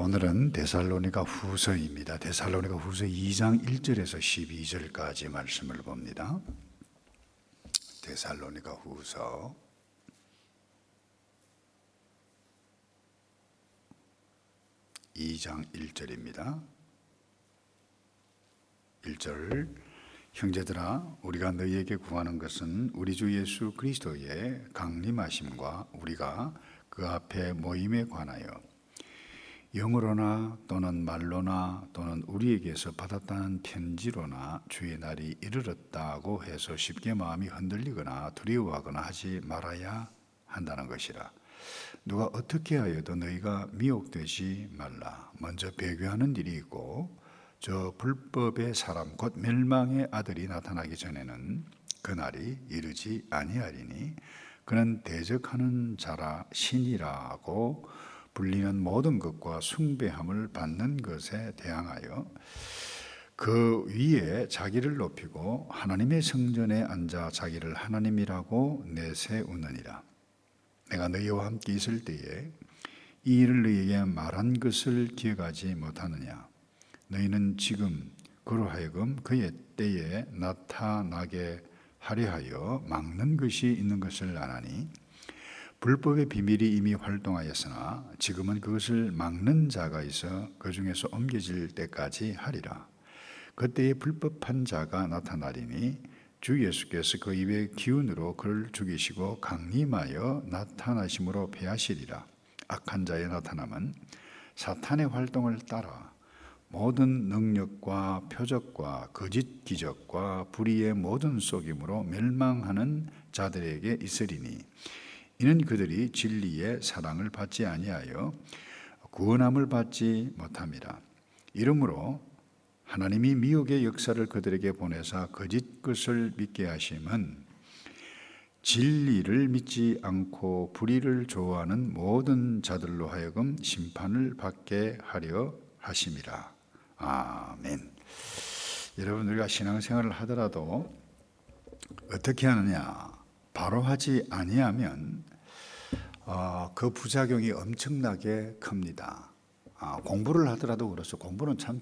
오늘은 데살로니가 후서입니다. 데살로니가 후서 2장 1절에서 12절까지 말씀을 봅니다. 데살로니가 후서 2장 1절입니다. 1절 형제들아 우리가 너희에게 구하는 것은 우리 주 예수 그리스도의 강림하심과 우리가 그 앞에 모임에 관하여 영으로나 또는 말로나 또는 우리에게서 받았다는 편지로나 주의 날이 이르렀다고 해서 쉽게 마음이 흔들리거나 두려워하거나 하지 말아야 한다는 것이라. 누가 어떻게 하여도 너희가 미혹되지 말라. 먼저 배교하는 일이 있고 저 불법의 사람 곧 멸망의 아들이 나타나기 전에는 그 날이 이르지 아니하리니 그는 대적하는 자라 신이라고 불리는 모든 것과 숭배함을 받는 것에 대항하여 그 위에 자기를 높이고 하나님의 성전에 앉아 자기를 하나님이라고 내세우느니라. 내가 너희와 함께 있을 때에 이 일을 너희에게 말한 것을 기억하지 못하느냐. 너희는 지금 그로 하여금 그의 때에 나타나게 하려 하여 막는 것이 있는 것을 아나니 불법의 비밀이 이미 활동하였으나 지금은 그것을 막는 자가 있어 그 중에서 옮겨질 때까지 하리라. 그때에 불법한 자가 나타나리니 주 예수께서 그 입의 기운으로 그를 죽이시고 강림하여 나타나심으로 패하시리라. 악한 자의 나타남은 사탄의 활동을 따라 모든 능력과 표적과 거짓 기적과 불의의 모든 속임으로 멸망하는 자들에게 있으리니 이는 그들이 진리의 사랑을 받지 아니하여 구원함을 받지 못함이라. 이러므로 하나님이 미혹의 역사를 그들에게 보내사 거짓 것을 믿게 하심은 진리를 믿지 않고 불의를 좋아하는 모든 자들로 하여금 심판을 받게 하려 하심이라. 아멘. 여러분, 우리가 신앙생활을 하더라도 어떻게 하느냐? 바로 하지 아니하면 그 부작용이 엄청나게 큽니다. 공부를 하더라도 그렇죠. 공부는 참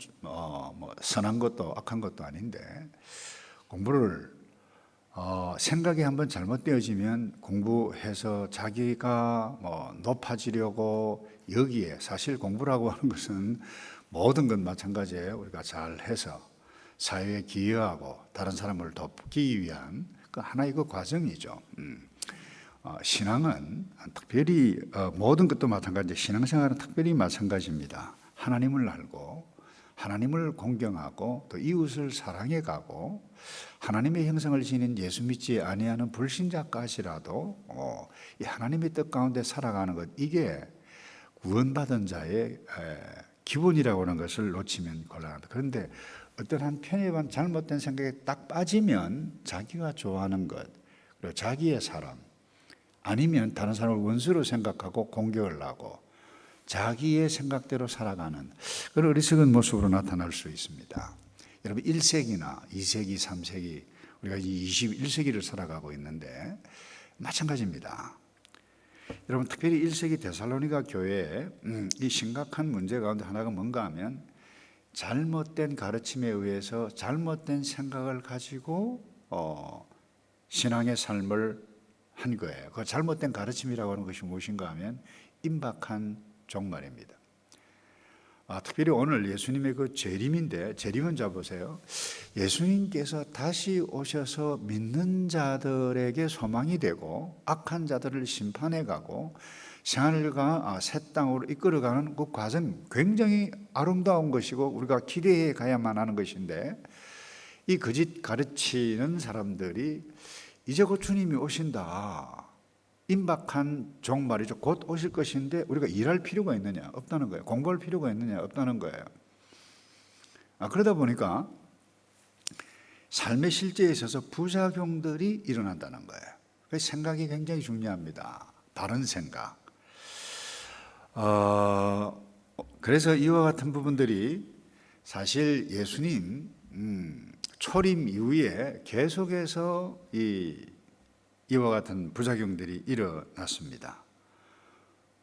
선한 것도 악한 것도 아닌데 공부를 생각이 한번 잘못되어지면 공부해서 자기가 높아지려고 여기에 사실 공부라고 하는 것은 모든 건 마찬가지예요. 우리가 잘해서 사회에 기여하고 다른 사람을 돕기 위한 그 하나의 그 과정이죠. 신앙은 특별히 모든 것도 마찬가지, 신앙생활은 특별히 마찬가지입니다. 하나님을 알고 하나님을 공경하고 또 이웃을 사랑해가고 하나님의 형상을 지닌 예수 믿지 아니하는 불신자까지라도 이 하나님의 뜻 가운데 살아가는 것, 이게 구원받은 자의 기본이라고 하는 것을 놓치면 곤란하다. 그런데 어떤 한 편협한 잘못된 생각에 딱 빠지면 자기가 좋아하는 것, 그리고 자기의 사람, 아니면 다른 사람을 원수로 생각하고 공격을 하고 자기의 생각대로 살아가는 그런 어리석은 모습으로 나타날 수 있습니다. 여러분, 1세기나 2세기, 3세기, 우리가 21세기를 살아가고 있는데 마찬가지입니다. 여러분, 특별히 1세기 데살로니가 교회에 이 심각한 문제 가운데 하나가 뭔가 하면 잘못된 가르침에 의해서 잘못된 생각을 가지고 신앙의 삶을 한 거예요. 그 잘못된 가르침이라고 하는 것이 무엇인가 하면 임박한 종말입니다. 특별히 오늘 예수님의 그 재림인데, 재림은 잡으세요. 예수님께서 다시 오셔서 믿는 자들에게 소망이 되고 악한 자들을 심판해 가고 생활과 새 땅으로 이끌어가는 그 과정, 굉장히 아름다운 것이고 우리가 기대해 가야만 하는 것인데, 이 거짓 가르치는 사람들이 이제 곧 주님이 오신다, 임박한 종말이죠, 곧 오실 것인데 우리가 일할 필요가 있느냐? 없다는 거예요. 공부할 필요가 있느냐? 없다는 거예요. 그러다 보니까 삶의 실제에 있어서 부작용들이 일어난다는 거예요. 그래서 생각이 굉장히 중요합니다. 바른 생각. 그래서 이와 같은 부분들이 사실 예수님 초림 이후에 계속해서 이와 같은 부작용들이 일어났습니다.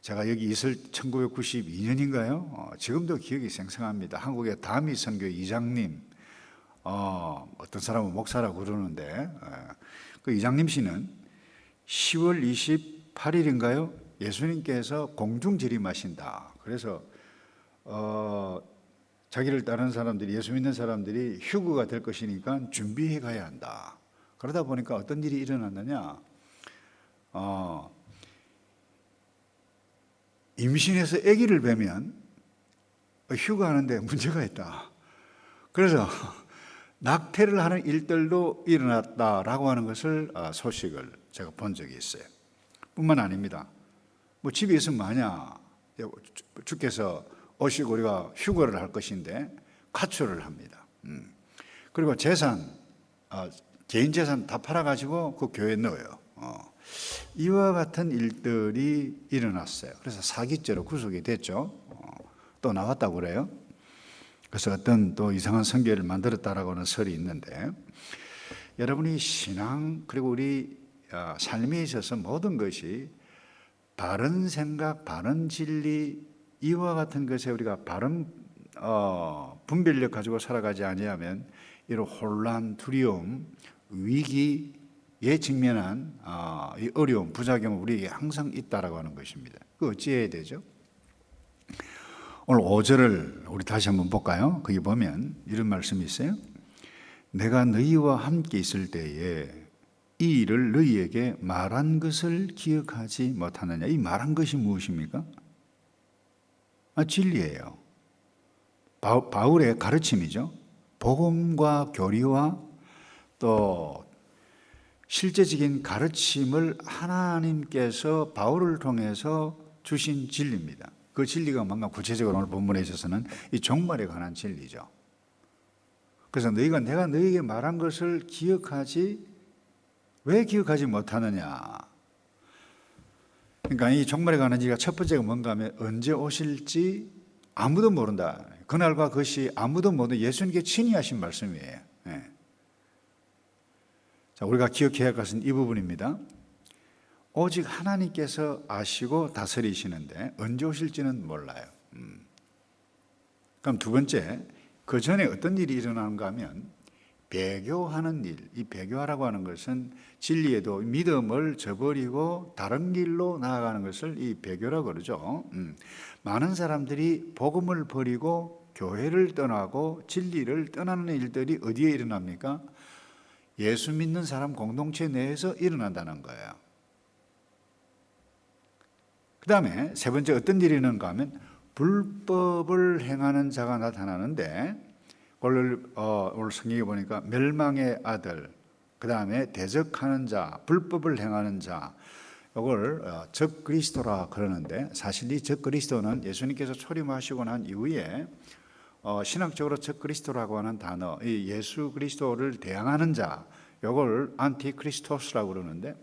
제가 여기 있을 1992년인가요? 지금도 기억이 생생합니다. 한국의 다미 선교 이장님, 어떤 사람은 목사라고 그러는데, 그 이장님 씨는 10월 28일인가요? 예수님께서 공중 재림하신다. 그래서 자기를 따르는 사람들이, 예수 믿는 사람들이 휴거가 될 것이니까 준비해 가야 한다. 그러다 보니까 어떤 일이 일어났느냐? 임신해서 아기를 뵈면 휴가하는데 문제가 있다. 그래서 낙태를 하는 일들도 일어났다라고 하는 것을 소식을 제가 본 적이 있어요. 뿐만 아닙니다. 뭐 집에 있으면 마냐, 주께서 오시고 우리가 휴거를 할 것인데 가출을 합니다. 그리고 재산, 개인 재산 다 팔아가지고 그 교회에 넣어요. 이와 같은 일들이 일어났어요. 그래서 사기죄로 구속이 됐죠. 또 나왔다고 그래요. 그래서 어떤 또 이상한 선교를 만들었다라고 하는 설이 있는데, 여러분이 신앙 그리고 우리 삶에 있어서 모든 것이 바른 생각, 바른 진리, 이와 같은 것에 우리가 바른 분별력 가지고 살아가지 아니하면 이런 혼란, 두려움, 위기에 직면한 이 어려움, 부작용은 우리에게 항상 있다라고 하는 것입니다. 그 어찌해야 되죠? 오늘 5절을 우리 다시 한번 볼까요? 거기 보면 이런 말씀이 있어요. 내가 너희와 함께 있을 때에 이 일을 너희에게 말한 것을 기억하지 못하느냐. 이 말한 것이 무엇입니까? 진리예요. 바울의 가르침이죠. 복음과 교리와 또 실제적인 가르침을 하나님께서 바울을 통해서 주신 진리입니다. 그 진리가 뭔가 구체적으로 오늘 본문에 있어서는 이 종말에 관한 진리죠. 그래서 내가 너희에게 말한 것을 왜 기억하지 못하느냐. 그러니까 이 종말에 관한 진리가 첫 번째가 뭔가 하면 언제 오실지 아무도 모른다. 그날과 그것이 아무도 모르는 예수님께 친히 하신 말씀이에요. 자, 우리가 기억해야 할 것은 이 부분입니다. 오직 하나님께서 아시고 다스리시는데 언제 오실지는 몰라요. 그럼 두 번째, 그 전에 어떤 일이 일어나는가 하면 배교하는 일. 이 배교하라고 하는 것은 진리에도 믿음을 저버리고 다른 길로 나아가는 것을 이 배교라고 그러죠. 많은 사람들이 복음을 버리고 교회를 떠나고 진리를 떠나는 일들이 어디에 일어납니까? 예수 믿는 사람 공동체 내에서 일어난다는 거예요. 그 다음에 세 번째 어떤 일이 있는가 하면 불법을 행하는 자가 나타나는데, 오늘 성경에 보니까 멸망의 아들, 그 다음에 대적하는 자, 불법을 행하는 자, 이걸 적그리스도라 그러는데, 사실 이 적그리스도는 예수님께서 초림하시고 난 이후에 신학적으로 적그리스도라고 하는 단어, 이 예수 그리스도를 대항하는 자, 이걸 안티크리스토스라고 그러는데,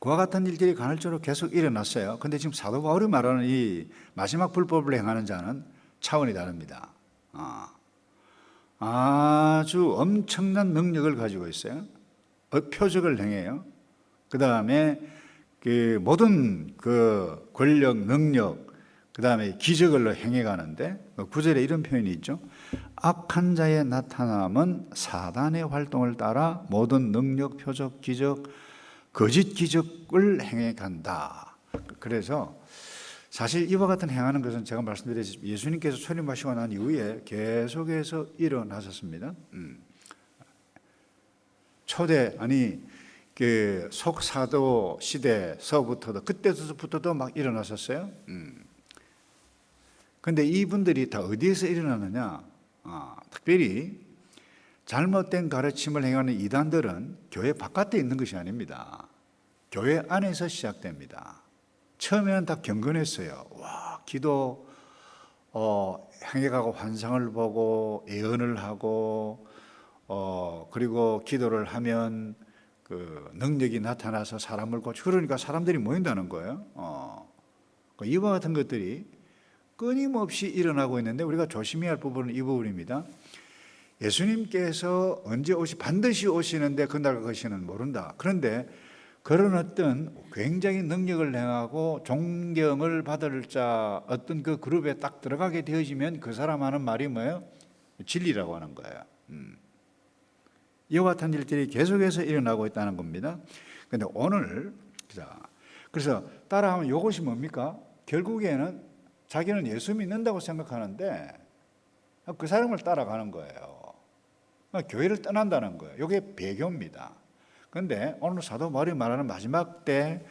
그와 같은 일들이 간헐적으로 계속 일어났어요. 근데 지금 사도 바울이 말하는 이 마지막 불법을 행하는 자는 차원이 다릅니다. 아주 엄청난 능력을 가지고 있어요. 표적을 행해요. 그 다음에 그 모든 그 권력, 능력, 그 다음에 기적을 행해가는데, 9절에 이런 표현이 있죠. 악한 자의 나타남은 사단의 활동을 따라 모든 능력, 표적, 기적, 거짓 기적을 행해간다. 그래서 사실 이와 같은 행하는 것은 제가 말씀드렸듯이 예수님께서 초림하시고 난 이후에 계속해서 일어나셨습니다. 그 속사도 시대서부터도, 그때부터도 막 일어났었어요. 근데 이분들이 다 어디에서 일어나느냐? 특별히 잘못된 가르침을 행하는 이단들은 교회 바깥에 있는 것이 아닙니다. 교회 안에서 시작됩니다. 처음에는 다 경건했어요. 기도 행해가고 환상을 보고 예언을 하고 그리고 기도를 하면 그 능력이 나타나서 사람을 고치고, 그러니까 사람들이 모인다는 거예요. 이와 같은 것들이 끊임없이 일어나고 있는데, 우리가 조심해야 할 부분은 이 부분입니다. 예수님께서 언제 반드시 오시는데 그날과 그 시는 모른다. 그런데 그런 어떤 굉장히 능력을 행하고 존경을 받을 자 어떤 그 그룹에 딱 들어가게 되어지면 그 사람 하는 말이 뭐예요? 진리라고 하는 거예요. 이와 같은 일들이 계속해서 일어나고 있다는 겁니다. 그런데 오늘 그래서 따라하면 이것이 뭡니까? 결국에는 자기는 예수 믿는다고 생각하는데 그 사람을 따라가는 거예요. 교회를 떠난다는 거예요. 이게 배교입니다. 그런데 오늘 사도 바울이 말하는 마지막 때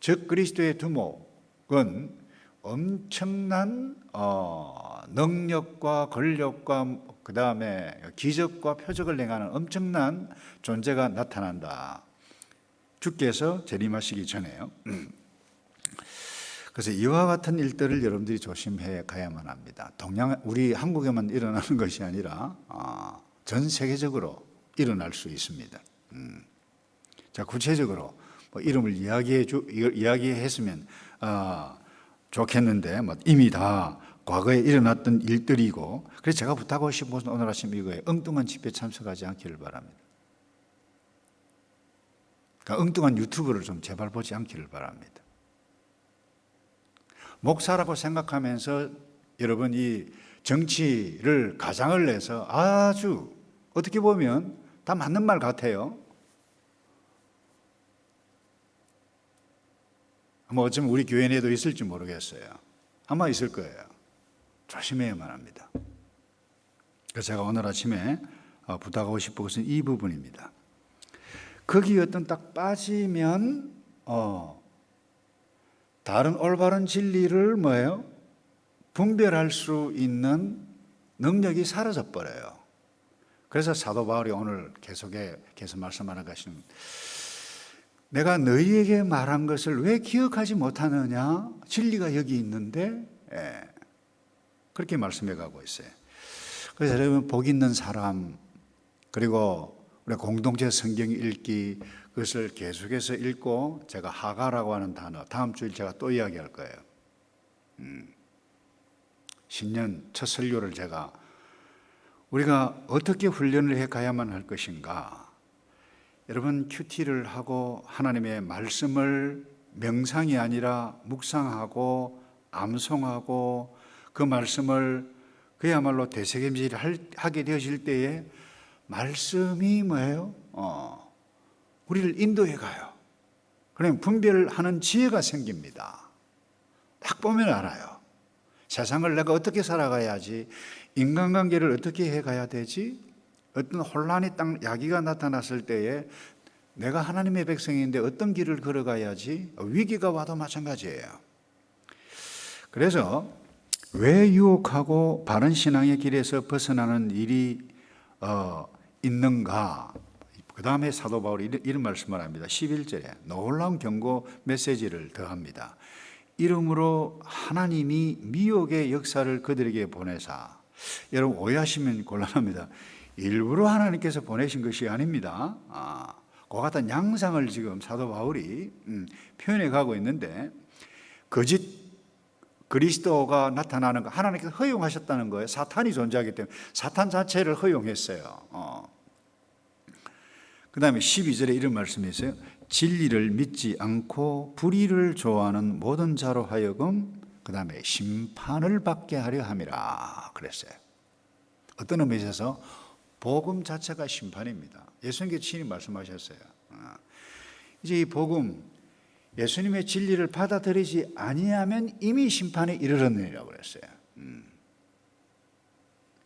즉 그리스도의 두목은 엄청난 능력과 권력과 그 다음에 기적과 표적을 행하는 엄청난 존재가 나타난다. 주께서 재림하시기 전에요. 그래서 이와 같은 일들을 여러분들이 조심해 가야만 합니다. 우리 한국에만 일어나는 것이 아니라 전 세계적으로 일어날 수 있습니다. 자, 구체적으로 뭐 이름을 이야기했으면 좋겠는데 이미 다 과거에 일어났던 일들이고, 그래서 제가 부탁하고 싶은 것은 오늘 아침 이거예요. 엉뚱한 집회 참석하지 않기를 바랍니다. 그러니까 엉뚱한 유튜브를 좀 제발 보지 않기를 바랍니다. 목사라고 생각하면서 여러분 이 정치를 가장을 내서 아주 어떻게 보면 다 맞는 말 같아요. 뭐 어쩌면 우리 교회 내에도 있을지 모르겠어요. 아마 있을 거예요. 조심해야만 합니다. 그래서 제가 오늘 아침에 부탁하고 싶은 것은 이 부분입니다. 거기 어떤 딱 빠지면 다른 올바른 진리를 뭐예요? 분별할 수 있는 능력이 사라져 버려요. 그래서 사도 바울이 오늘 계속 말씀하는 것은 내가 너희에게 말한 것을 왜 기억하지 못하느냐? 진리가 여기 있는데 그렇게 말씀해 가고 있어요. 그래서 여러분 복 있는 사람 그리고 우리 공동체 성경 읽기 그것을 계속해서 읽고 제가 하가라고 하는 단어 다음 주일 제가 또 이야기할 거예요. 신년 첫 설교를 제가 우리가 어떻게 훈련을 해 가야만 할 것인가. 여러분 큐티를 하고 하나님의 말씀을 명상이 아니라 묵상하고 암송하고 그 말씀을 그야말로 되새김질 하게 되어질 때에 말씀이 뭐예요? 우리를 인도해 가요. 그러면 분별하는 지혜가 생깁니다. 딱 보면 알아요. 세상을 내가 어떻게 살아가야지, 인간관계를 어떻게 해가야 되지, 어떤 혼란이 딱 야기가 나타났을 때에 내가 하나님의 백성인데 어떤 길을 걸어가야지, 위기가 와도 마찬가지예요. 그래서 왜 유혹하고 바른 신앙의 길에서 벗어나는 일이 있는가? 그 다음에 사도 바울이 이런 말씀을 합니다. 11절에 놀라운 경고 메시지를 더합니다. 이러므로 하나님이 미혹의 역사를 그들에게 보내사. 여러분 오해하시면 곤란합니다. 일부러 하나님께서 보내신 것이 아닙니다. 그와 같은 양상을 지금 사도 바울이 표현해 가고 있는데 거짓 그리스도가 나타나는 거 하나님께서 허용하셨다는 거예요. 사탄이 존재하기 때문에 사탄 자체를 허용했어요. 그 다음에 12절에 이런 말씀이 있어요. 진리를 믿지 않고 불의를 좋아하는 모든 자로 하여금 그 다음에 심판을 받게 하려 함이라 그랬어요. 어떤 의미에 있어서 복음 자체가 심판입니다. 예수님께서 친히 말씀하셨어요. 이제 이 복음 예수님의 진리를 받아들이지 아니하면 이미 심판에 이르렀느니라고 그랬어요.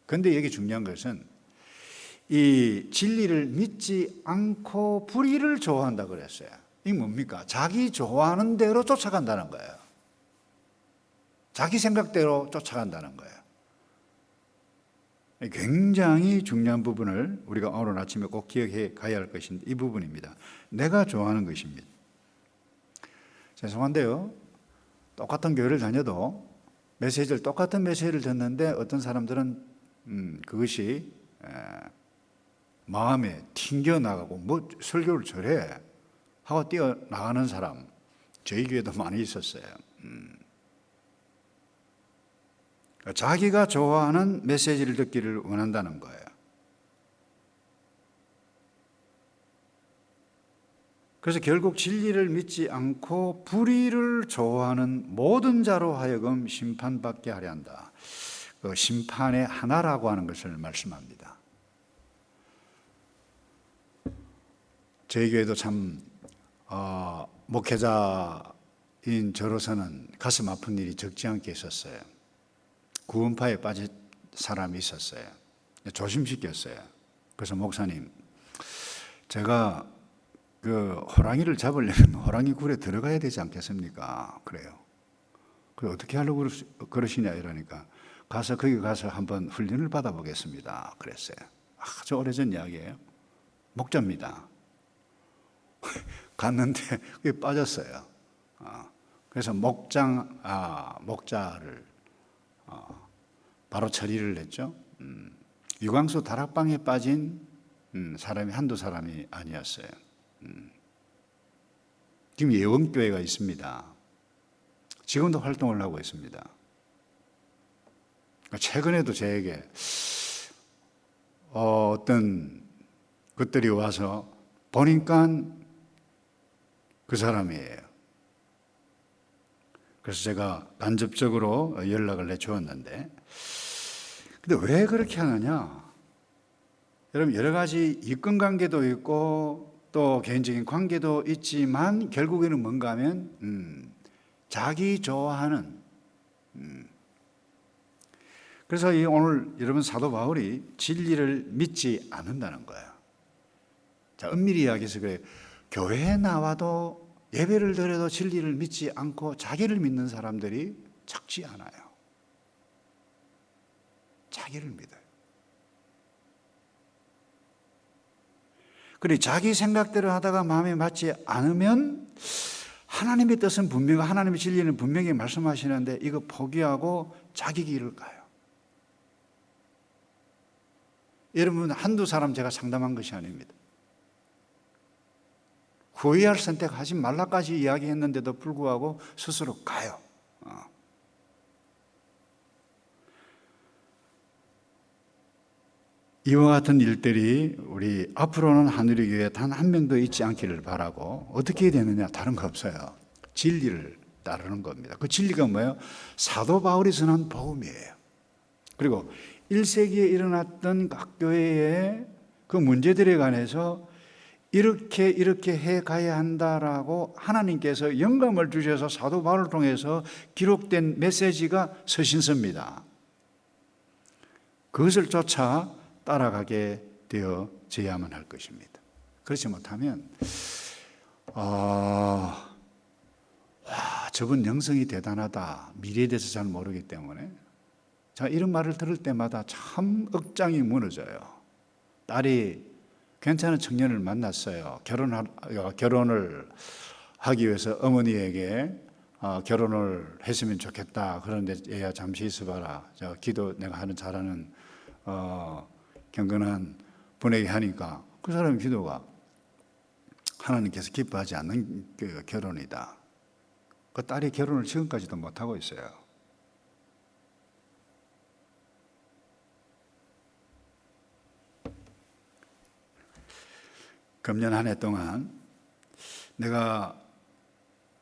그런데 여기 중요한 것은 이 진리를 믿지 않고 불의를 좋아한다 그랬어요. 이게 뭡니까? 자기 좋아하는 대로 쫓아간다는 거예요. 자기 생각대로 쫓아간다는 거예요. 굉장히 중요한 부분을 우리가 오늘 아침에 꼭 기억해 가야 할 것인데 이 부분입니다. 내가 좋아하는 것입니다. 죄송한데요. 똑같은 교회를 다녀도 똑같은 메시지를 듣는데 어떤 사람들은 그것이 마음에 튕겨나가고 뭐 설교를 저래 하고 뛰어나가는 사람 저희 교회도 많이 있었어요. 자기가 좋아하는 메시지를 듣기를 원한다는 거예요. 그래서 결국 진리를 믿지 않고 불의를 좋아하는 모든 자로 하여금 심판받게 하려 한다. 그 심판의 하나라고 하는 것을 말씀합니다. 저희 교회도 참 목회자인 저로서는 가슴 아픈 일이 적지 않게 있었어요. 구원파에 빠진 사람이 있었어요. 조심시켰어요. 그래서 목사님, 제가 그 호랑이를 잡으려면 호랑이 굴에 들어가야 되지 않겠습니까? 그래요. 그래 어떻게 하려고 그러시냐 이러니까 거기 가서 한번 훈련을 받아보겠습니다. 그랬어요. 아주 오래전 이야기예요. 목자입니다. 갔는데 그게 빠졌어요. 그래서 목자를 바로 처리를 했죠. 유광수 다락방에 빠진 사람이 한두 사람이 아니었어요. 지금 예원교회가 있습니다. 지금도 활동을 하고 있습니다. 최근에도 저에게 어떤 것들이 와서 보니까 그 사람이에요. 그래서 제가 간접적으로 연락을 해주었는데, 근데 왜 그렇게 하느냐? 여러분, 여러 가지 이권 관계도 있고 또 개인적인 관계도 있지만 결국에는 뭔가 하면 자기 좋아하는 그래서 오늘 여러분 사도 바울이 진리를 믿지 않는다는 거예요. 자, 엄밀히 이야기해서 그래요. 교회에 나와도 예배를 드려도 진리를 믿지 않고 자기를 믿는 사람들이 적지 않아요. 자기를 믿어요. 그리고 자기 생각대로 하다가 마음에 맞지 않으면 하나님의 뜻은 분명히, 하나님의 진리는 분명히 말씀하시는데 이거 포기하고 자기 길을 가요. 여러분, 한두 사람 제가 상담한 것이 아닙니다. 후회할 선택하지 말라까지 이야기했는데도 불구하고 스스로 가요. 이와 같은 일들이 우리 앞으로는 하늘의 교회에 단 한 명도 있지 않기를 바라고, 어떻게 되느냐? 다른 거 없어요. 진리를 따르는 겁니다. 그 진리가 뭐예요? 사도 바울이 전한 복음이에요. 그리고 1세기에 일어났던 각 교회의 그 문제들에 관해서 이렇게 해 가야 한다라고 하나님께서 영감을 주셔서 사도 바울을 통해서 기록된 메시지가 서신서입니다. 그것을 쫓아 따라가게 되어져야만 할 것입니다. 그렇지 못하면 저분 영성이 대단하다, 미래에 대해서 잘 모르기 때문에 자, 이런 말을 들을 때마다 참 억장이 무너져요. 딸이 괜찮은 청년을 만났어요. 결혼을 하기 위해서 어머니에게 결혼을 했으면 좋겠다. 그런데 얘야 잠시 있어봐라. 기도 내가 잘하는 경건한 분에게 하니까 그 사람의 기도가 하나님께서 기뻐하지 않는 결혼이다. 그 딸이 결혼을 지금까지도 못하고 있어요. 금년 한 해 동안 내가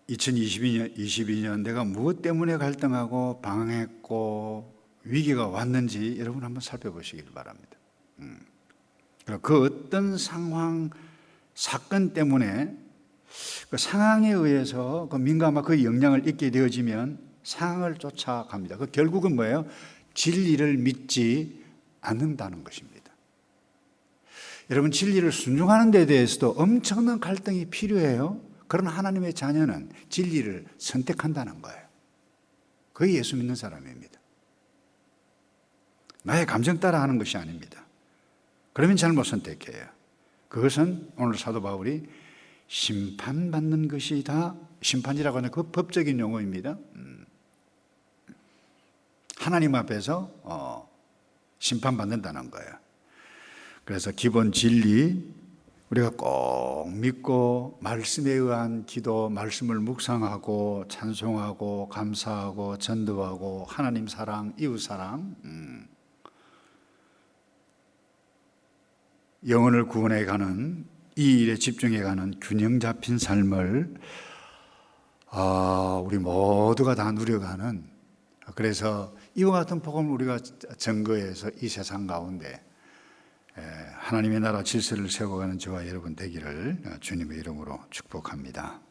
2022년 내가 무엇 때문에 갈등하고 방황했고 위기가 왔는지 여러분 한번 살펴보시길 바랍니다. 그 어떤 상황, 사건 때문에 그 상황에 의해서 그 민감한 그 영향을 입게 되어지면 상황을 쫓아갑니다. 그 결국은 뭐예요? 진리를 믿지 않는다는 것입니다. 여러분, 진리를 순종하는 데 대해서도 엄청난 갈등이 필요해요. 그런 하나님의 자녀는 진리를 선택한다는 거예요. 그게 예수 믿는 사람입니다. 나의 감정 따라 하는 것이 아닙니다. 그러면 잘못 선택해요. 그것은 오늘 사도 바울이 심판받는 것이다. 심판이라고 하는 그 법적인 용어입니다. 하나님 앞에서 심판받는다는 거예요. 그래서 기본 진리, 우리가 꼭 믿고 말씀에 의한 기도, 말씀을 묵상하고 찬송하고 감사하고 전도하고 하나님 사랑, 이웃 사랑, 영혼을 구원해 가는 이 일에 집중해가는 균형 잡힌 삶을 우리 모두가 다 누려가는, 그래서 이와 같은 복음을 우리가 증거해서 이 세상 가운데 하나님의 나라 질서를 세워가는 저와 여러분 되기를 주님의 이름으로 축복합니다.